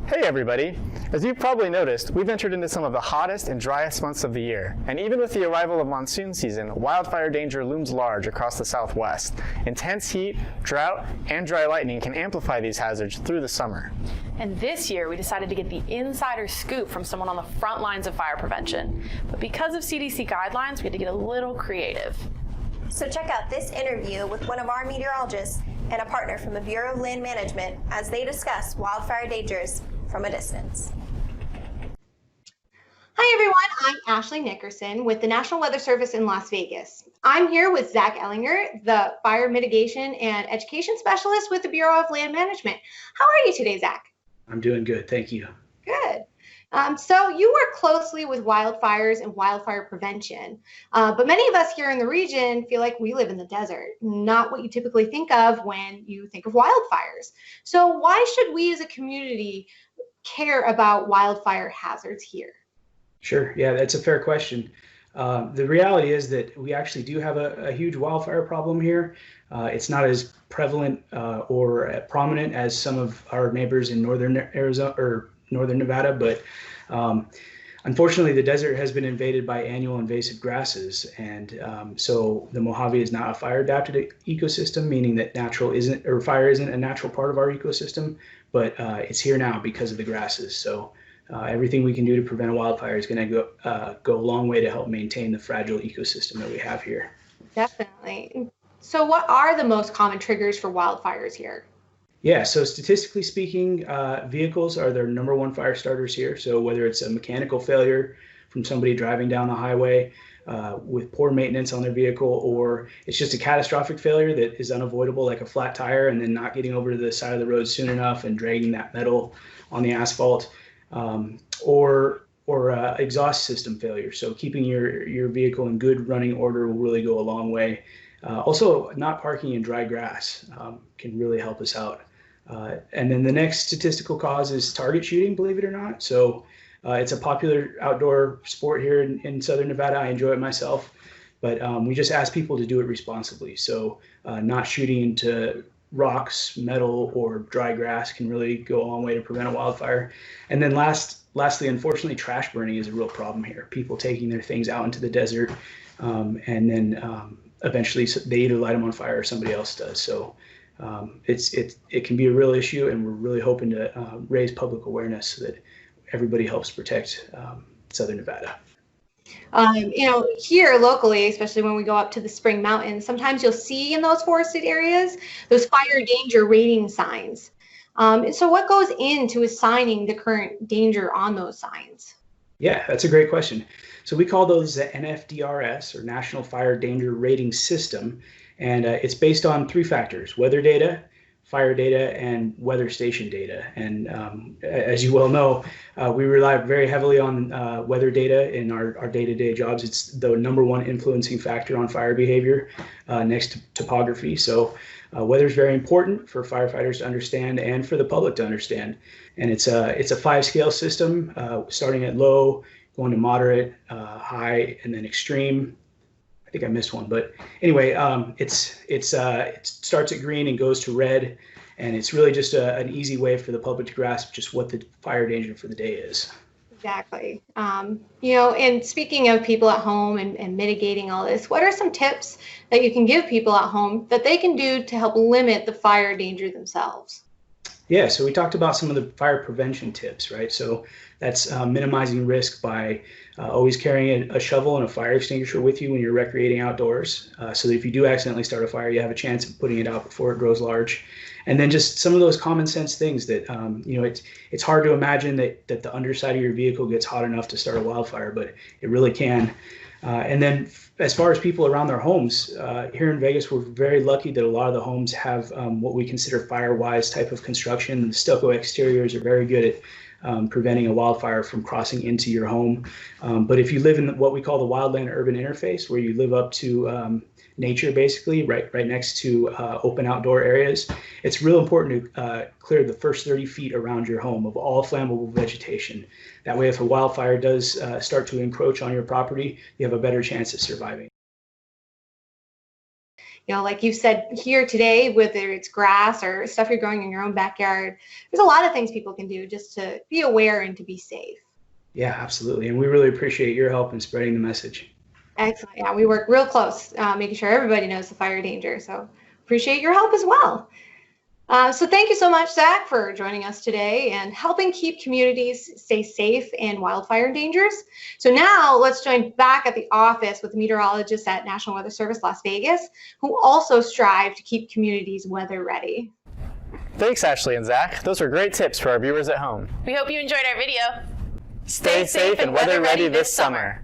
Hey everybody! As you've probably noticed, we've entered into some of the hottest and driest months of the year, and even with the arrival of monsoon season, wildfire danger looms large across the Southwest. Intense heat, drought, and dry lightning can amplify these hazards through the summer. And this year, we decided to get the insider scoop from someone on the front lines of fire prevention. But because of CDC guidelines, we had to get a little creative. So check out this interview with one of our meteorologists and a partner from the Bureau of Land Management as they discuss wildfire dangers from a distance. Hi everyone, I'm Ashley Nickerson with the National Weather Service in Las Vegas. I'm here with Zach Ellinger, the Fire Mitigation and Education Specialist with the Bureau of Land Management. How are you today, Zach? I'm doing good, thank you. Good. So you work closely with wildfires and wildfire prevention, but many of us here in the region feel like we live in the desert, not what you typically think of when you think of wildfires. So why should we as a community care about wildfire hazards here? Sure, yeah, that's a fair question. The reality is that we actually do have a huge wildfire problem here. It's not as prevalent or prominent as some of our neighbors in northern Arizona or northern Nevada, but unfortunately the desert has been invaded by annual invasive grasses, and so the Mojave is not a fire adapted ecosystem, meaning that fire isn't a natural part of our ecosystem, but it's here now because of the grasses. So everything we can do to prevent a wildfire is going to go a long way to help maintain the fragile ecosystem that we have here. Definitely. So what are the most common triggers for wildfires here? Yeah, so statistically speaking, vehicles are their number one fire starters here. So whether it's a mechanical failure from somebody driving down the highway with poor maintenance on their vehicle, or it's just a catastrophic failure that is unavoidable, like a flat tire and then not getting over to the side of the road soon enough and dragging that metal on the asphalt, or exhaust system failure. So keeping your vehicle in good running order will really go a long way. Also, not parking in dry grass can really help us out. And then the next statistical cause is target shooting, believe it or not. So it's a popular outdoor sport here in Southern Nevada. I enjoy it myself, but we just ask people to do it responsibly. So not shooting into rocks, metal, or dry grass can really go a long way to prevent a wildfire. And then lastly, unfortunately, trash burning is a real problem here. People taking their things out into the desert and then eventually they either light them on fire or somebody else does. So it can be a real issue, and we're really hoping to raise public awareness so that everybody helps protect Southern Nevada. Here locally, especially when we go up to the Spring Mountains, sometimes you'll see in those forested areas those fire danger rating signs. So what goes into assigning the current danger on those signs? Yeah, that's a great question. So we call those the NFDRS, or National Fire Danger Rating System, and it's based on three factors: weather data, fire data, and weather station data. And as you well know, we rely very heavily on weather data in our day-to-day jobs. It's the number one influencing factor on fire behavior next to topography. So weather is very important for firefighters to understand and for the public to understand. And it's a 5-scale system, starting at low, going to moderate, high, and then extreme. I think I missed one, but anyway, it starts at green and goes to red, and it's really just an easy way for the public to grasp just what the fire danger for the day is. Exactly. And speaking of people at home and mitigating all this, what are some tips that you can give people at home that they can do to help limit the fire danger themselves? Yeah, so we talked about some of the fire prevention tips, right? So that's minimizing risk by always carrying a shovel and a fire extinguisher with you when you're recreating outdoors, so that if you do accidentally start a fire, you have a chance of putting it out before it grows large. And then just some of those common sense things that, it's hard to imagine that the underside of your vehicle gets hot enough to start a wildfire, but it really can. And then as far as people around their homes, here in Vegas, we're very lucky that a lot of the homes have what we consider fire-wise type of construction. The stucco exteriors are very good at preventing a wildfire from crossing into your home. But if you live in what we call the wildland-urban interface, where you live up to nature, basically, right next to open outdoor areas, it's real important to clear the first 30 feet around your home of all flammable vegetation. That way, if a wildfire does start to encroach on your property, you have a better chance of surviving. Like you said here today, whether it's grass or stuff you're growing in your own backyard, there's a lot of things people can do just to be aware and to be safe. Yeah, absolutely. And we really appreciate your help in spreading the message. Excellent. Yeah, we work real close, making sure everybody knows the fire danger. So appreciate your help as well. So thank you so much, Zach, for joining us today and helping keep communities stay safe in wildfire dangers. So now let's join back at the office with the meteorologists at National Weather Service Las Vegas, who also strive to keep communities weather ready. Thanks, Ashley and Zach. Those are great tips for our viewers at home. We hope you enjoyed our video. Stay safe and weather ready this summer.